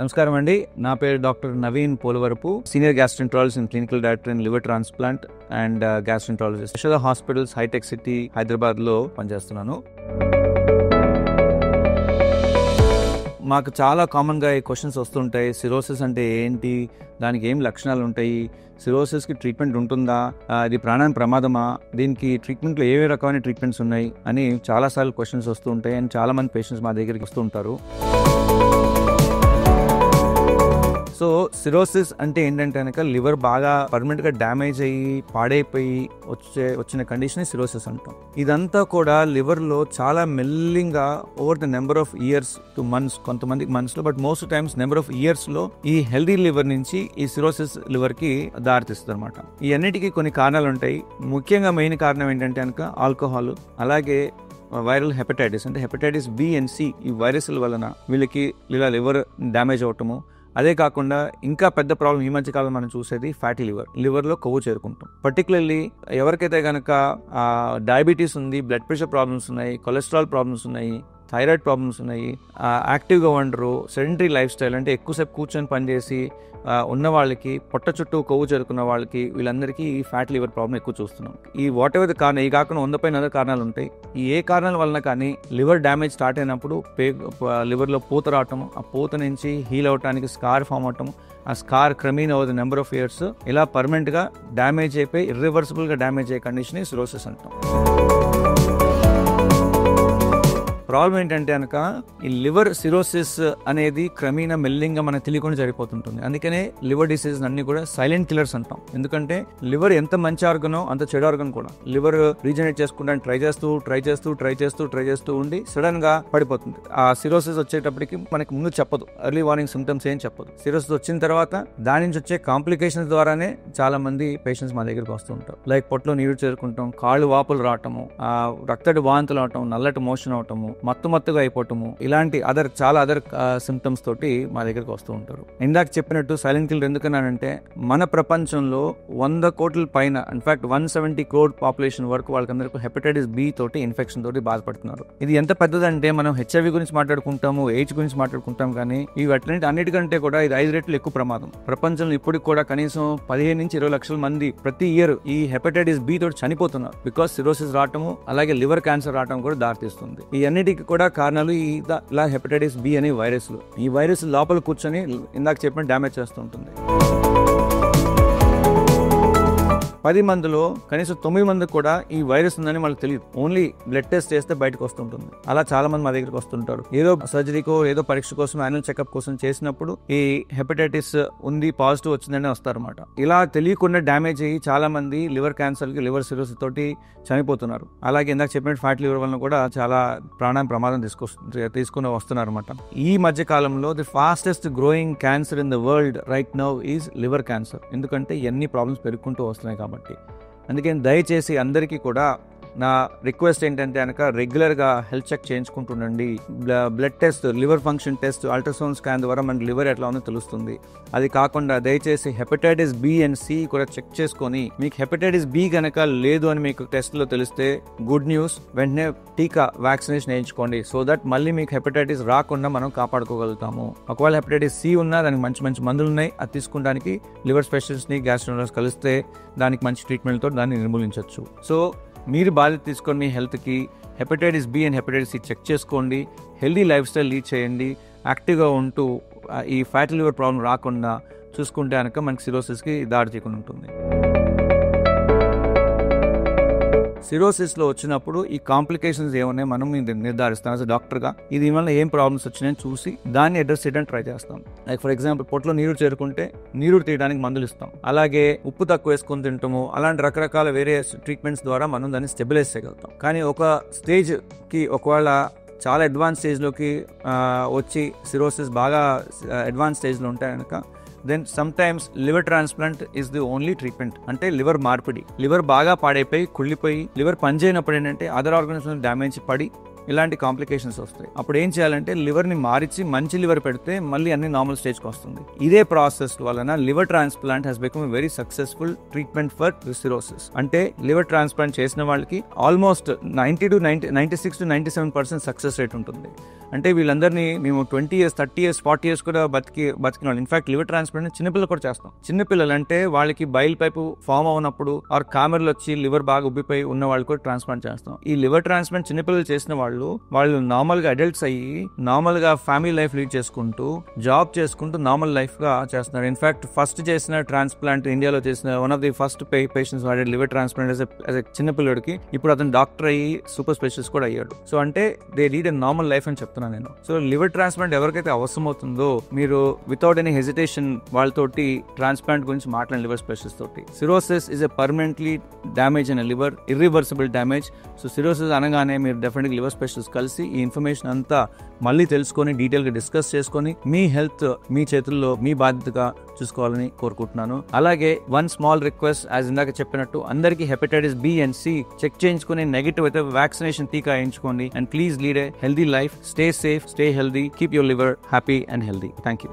నమస్కారం అండి. నా పేరు doctor Naveen Polavarapu, senior gastroenterologist and clinical director in liver transplant and gastroenterologist, Yashoda hospitals, Hitech City, హైదరాబాద్లో పనిచేస్తున్నాను. మాకు చాలా కామన్గా ఈ క్వశ్చన్స్ వస్తుంటాయి. సిరోసిస్ అంటే ఏంటి, దానికి ఏం లక్షణాలు ఉంటాయి, సిరోసిస్కి ట్రీట్మెంట్ ఉంటుందా, ఇది ప్రాణానికి ప్రమాదమా, దీనికి ట్రీట్మెంట్లో ఏ రకమైన ట్రీట్మెంట్స్ ఉన్నాయి అని చాలాసార్లు క్వశ్చన్స్ వస్తూ ఉంటాయి. అండ్ చాలామంది పేషెంట్స్ మా దగ్గరికి వస్తూ ఉంటారు. సో సిరోసిస్ అంటే ఏంటంటే కనుక లివర్ బాగా పర్మనెంట్గా డ్యామేజ్ అయ్యి పాడైపోయి వచ్చిన కండిషన్ సిరోసిస్ అంటాం. ఇదంతా కూడా లివర్లో చాలా మెల్లింగా over the number of years to months, కొంతమందికి మంత్స్లో, but most times number of ఇయర్స్లో ఈ హెల్దీ లివర్ నుంచి ఈ సిరోసిస్ లివర్కి దారితీస్తుంది అనమాట. ఈ అన్నిటికీ కొన్ని కారణాలు ఉంటాయి. ముఖ్యంగా మెయిన్ కారణం ఏంటంటే కనుక ఆల్కహాల్, అలాగే వైరల్ హెపటైటిస్ అంటే హెపటైటిస్ బి అండ్ సి, ఈ వైరస్ల వలన వీళ్ళకి ఇలా లివర్ డ్యామేజ్ అవటము. అదే కాకుండా ఇంకా పెద్ద ప్రాబ్లం ఈ మధ్య కాలం మనం చూసేది ఫ్యాటీ లివర్లో కొవ్వు చేరుకుంటాం. పర్టికులర్లీ ఎవరికైతే కనుక డయాబెటీస్ ఉంది, బ్లడ్ ప్రెషర్ ప్రాబ్లమ్స్ ఉన్నాయి, కొలెస్ట్రాల్ ప్రాబ్లమ్స్ ఉన్నాయి, థైరాయిడ్ ప్రాబ్లమ్స్ ఉన్నాయి, యాక్టివ్గా ఉండరు, సెడెంటరీ లైఫ్ స్టైల్ అంటే ఎక్కువసేపు కూర్చొని పనిచేసి ఉన్న వాళ్ళకి, పొట్ట చుట్టూ కొవ్వు చేరుకున్న వాళ్ళకి, వీళ్ళందరికీ ఈ ఫ్యాట్ లివర్ ప్రాబ్లం ఎక్కువ చూస్తున్నాం. ఈ వాట్ ఎవర్ కారణం, ఈ కాకుండా 100 పైన కారణాలు ఉంటాయి. ఈ ఏ కారణాల వలన కానీ లివర్ డ్యామేజ్ స్టార్ట్ అయినప్పుడు లివర్లో పూత రావటము, ఆ పూత నుంచి హీల్ అవటానికి స్కార్ ఫామ్ అవటము, ఆ స్కార్ క్రమేణా over the number of years ఇలా పర్మనెంట్గా డ్యామేజ్ అయిపోయి ఇర్రివర్సిబుల్గా డ్యామేజ్ అయ్యే కండిషన్ సిరోసిస్ అంటాం. ప్రాబ్లం ఏంటంటే కనుక ఈ లివర్ సిరోసిస్ అనేది క్రమేణా మెల్లింగా మనకు తెలియకుండా జరిగిపోతుంటుంది. అందుకనే లివర్ డిసీజ్ అన్ని కూడా సైలెంట్ కిల్లర్స్ అంటాం. ఎందుకంటే లివర్ ఎంత మంచి ఆర్గనో అంత చెడు ఆర్గన్ కూడా. లివర్ రీజనరేట్ చేసుకుంటానికి ట్రై చేస్తూ ఉండి సడన్ గా పడిపోతుంది. ఆ సిరోసిస్ వచ్చేటప్పటికి మనకి ముందు చెప్పదు, ఎర్లీ వార్నింగ్ సిమ్టమ్స్ ఏం చెప్పదు. సిరోసిస్ వచ్చిన తర్వాత దాని నుంచి వచ్చే కాంప్లికేషన్స్ ద్వారానే చాలా మంది పేషెంట్స్ మా దగ్గరికి వస్తూ ఉంటారు. లైక్ పొట్టలో నీరు చేరుకుంటాం, కాళ్ళు వాపులు రావటము, రక్తడి వాంతులు అవటం, నల్లటి మోషన్ అవటము, మత్తుగా అయిపోవటము, ఇలాంటి చాలా అదర్ సిమ్టమ్స్ తోటి మా దగ్గరికి వస్తూ ఉంటారు. ఇందాక చెప్పినట్టు సైలెంట్ కిల్లర్ ఎందుకన్నానంటే మన ప్రపంచంలో 100 కోట్ల పైన, ఇన్ఫాక్ట్ 170 crore పాపులేషన్ వరకు వాళ్ళకందరికీ హెపటైటిస్ బి తోటి ఇన్ఫెక్షన్ తోటి బాధపడుతున్నారు. ఇది ఎంత పెద్దదంటే మనం హెచ్ఐవి గురించి మాట్లాడుకుంటాము, ఎయిడ్స్ గురించి మాట్లాడుకుంటాం, కానీ ఇవి అన్నిటికంటే కూడా ఇది 5 రెట్లు ఎక్కువ ప్రమాదం. ప్రపంచంలో ఇప్పటికి కూడా కనీసం 15 నుంచి 20 లక్షల మంది ప్రతి ఇయర్ ఈ హెపటైటిస్ బి తోటి చనిపోతున్నారు. బికాస్ సిరోసిస్ రావటము, అలాగే లివర్ క్యాన్సర్ రావటం కూడా దారితీస్తుంది. ఈ అన్నిటికీ కూడా కారణాలు ఇలా హెపటైటిస్ బి అనే వైరస్లు. ఈ వైరస్ లోపల కూర్చొని ఇందాక చెప్పిన డ్యామేజ్ చేస్తుంటుంది. 10 మందిలో కనీసం 9 మందికి కూడా ఈ వైరస్ ఉందని వాళ్ళకి తెలియదు. ఓన్లీ బ్లడ్ టెస్ట్ చేస్తే బయటకు వస్తుంటుంది. అలా చాలా మంది మా దగ్గరికి వస్తుంటారు. ఏదో సర్జరీకో ఏదో పరీక్ష కోసం, యాన్యువల్ చెకప్ కోసం చేసినప్పుడు ఈ హెపటైటిస్ ఉంది, పాజిటివ్ వచ్చిందని వస్తారన్నమాట. ఇలా తెలియకుండా డ్యామేజ్ అయ్యి చాలా మంది లివర్ క్యాన్సర్కి, లివర్ సిరోసిస్ తోటి చనిపోతున్నారు. అలాగే ఇందాక చెప్పినట్టు ఫ్యాట్ లివర్ వలన కూడా చాలా ప్రాణానికి ప్రమాదం తీసుకుని వస్తున్నారు అనమాట. ఈ మధ్య కాలంలో the fastest growing cancer in the world right now is liver cancer. ఎందుకంటే ఎన్ని ప్రాబ్లమ్స్ పెరుగుకుంటూ వస్తున్నాయి కాబట్టి. అందుకని దయచేసి అందరికీ కూడా నా రిక్వెస్ట్ ఏంటంటే కనుక రెగ్యులర్గా హెల్త్ చెక్ చేయించుకుంటుండండి. Blood test, liver function test, ultrasound scan ద్వారా మన లివర్ ఎట్లా ఉందో తెలుస్తుంది. అది కాకుండా దయచేసి హెపటైటిస్ బి అండ్ సి కూడా చెక్ చేసుకొని, మీకు హెపటైటిస్ బి కనుక లేదు అని మీకు టెస్ట్లో తెలిస్తే గుడ్ న్యూస్, వెంటనే టీకా వ్యాక్సినేషన్ వేయించుకోండి. సో దట్ మళ్ళీ మీకు హెపటైటిస్ రాకుండా మనం కాపాడుకోగలుగుతాము. ఒకవేళ హెపటైటిస్ సి ఉన్నా దానికి మంచి మందులు ఉన్నాయి, అది తీసుకుంటానికి లివర్ స్పెషలిస్ట్ని, గ్యాస్ట్రోఎంటరాలజిస్ట్ కలిస్తే దానికి మంచి ట్రీట్మెంట్తో దాన్ని నిర్మూలించవచ్చు. సో మీరు బాధ్యత తీసుకొని మీ హెల్త్కి hepatitis B and hepatitis C check చేసుకోండి. హెల్దీ లైఫ్ స్టైల్ లీడ్ చేయండి. యాక్టివ్గా ఉంటూ ఈ ఫ్యాటీ లివర్ ప్రాబ్లం రాకుండా చూసుకుంటే కనుక మనకి సిరోసిస్కి దారి తీయకుండా ఉంటుంది. సిరోసిస్లో వచ్చినప్పుడు ఈ కాంప్లికేషన్స్ ఏమన్నాయి మనం నిర్ధారిస్తాం యాజ్ డాక్టర్గా. ఇది వల్ల ఏం ప్రాబ్లమ్స్ వచ్చినాయని చూసి దాన్ని అడ్రస్ చేయడానికి ట్రై చేస్తాం. లైక్ ఫర్ ఎగ్జాంపుల్ పొట్టలో నీరు చేరుకుంటే నీరు తీయడానికి మందులు ఇస్తాం. అలాగే ఉప్పు తక్కువ వేసుకొని తింటాము. అలాంటి రకరకాల వేరే ట్రీట్మెంట్స్ ద్వారా మనం దాన్ని స్టెబిలైజ్ చేయగలుగుతాం. కానీ ఒక స్టేజ్కి ఒకవేళ చాలా అడ్వాన్స్ స్టేజ్లోకి వచ్చి సిరోసిస్ బాగా అడ్వాన్స్ స్టేజ్లో ఉంటాయి కనుక then sometimes liver transplant is the only treatment. అంటే లివర్ మార్పిడి, లివర్ బాగా పాడైపోయి కుళ్ళిపోయి లివర్ పనిచేయనప్పుడు ఏంటంటే అదర్ ఆర్గన్స్ డ్యామేజ్ పడి ఇలాంటి కాంప్లికేషన్స్ వస్తాయి. అప్పుడు ఏం చేయాలంటే లివర్ ని మారిచి మంచి లివర్ పెడితే మళ్ళీ అన్ని నార్మల్ స్టేజ్కి వస్తుంది. ఇదే ప్రాసెస్ వలన liver transplant has become a very successful treatment for cirrhosis. అంటే లివర్ ట్రాన్స్ప్లాంట్ చేసిన వాళ్ళకి ఆల్మోస్ట్ 96 to 97% సక్సెస్ రేట్ ఉంటుంది. అంటే వీళ్ళందరినీ మేము 20 years 30 years 40 years కూడా బతికిన వాళ్ళు. ఇన్ఫాక్ట్ లివర్ ట్రాన్స్ప్లాంట్ చిన్నపిల్లలు కూడా చేస్తాం. చిన్నపిల్లలు అంటే వాళ్ళకి బైల్ పైపు ఫామ్ అవునప్పుడు ఆర్ కామెర్లు వచ్చి లివర్ బాగా ఉబ్బిపోయి ఉన్న వాళ్ళు కూడా ట్రాన్స్ప్లాంట్ చేస్తాం. ఈ లివర్ ట్రాన్స్ప్లాంట్ చిన్నపిల్లలు చేసిన వాళ్ళు నార్మల్ గా అడల్ట్స్ అయ్యి నార్మల్ గా ఫ్యామిలీ లైఫ్ లీడ్ చేసుకుంటూ జాబ్ చేసుకుంటూ నార్మల్ లైఫ్ గా చేస్తున్నారు. ఇన్ఫాక్ట్ ఫస్ట్ చేసిన ట్రాన్స్ప్లాంట్ ఇండియాలో చేసిన one of the first patients వాడే లివర్ ట్రాన్స్ప్లాంట్ యాజ్ ఎ చిన్నపిల్లడికి ఇప్పుడు అతను డాక్టర్ అయ్యి సూపర్ స్పెషలిస్ట్ కూడా అయ్యాడు. సో అంటే they lead a normal life అని చెప్తున్నాను నేను. సో లివర్ ట్రాన్స్ప్లాంట్ ఎవరికైతే అవసరం అవుతుందో మీరు వితౌట్ ఎనీ హెజిటేషన్ వాళ్ళతోటి ట్రాన్స్ప్లాంట్ గురించి మాట్లాడిన లివర్ స్పెషలిస్ట్ తోటి. Cirrhosis is a permanently damage in liver, irreversible damage. So cirrhosis అనగానే మీరు డెఫినెట్గా లివర్ స్పెషలిస్ట్ కలిసి ఈ ఇన్ఫర్మేషన్ అంతా మళ్ళీ తెలుసుకొని డీటెయిల్గా డిస్కస్ చేసుకొని మీ హెల్త్ మీ చేతుల్లో మీ బాధ్యతగా చూసుకోవాలని కోరుకుంటున్నాను. అలాగే వన్ స్మాల్ రిక్వెస్ట్, యాజ్ ఇందాక చెప్పినట్టు అందరికీ hepatitis B and C check చేయించుకుని నెగిటివ్ అయితే వ్యాక్సినేషన్ టీకా వేయించుకోండి. And please lead a healthy life, stay safe, stay healthy, keep your liver happy and healthy. Thank you.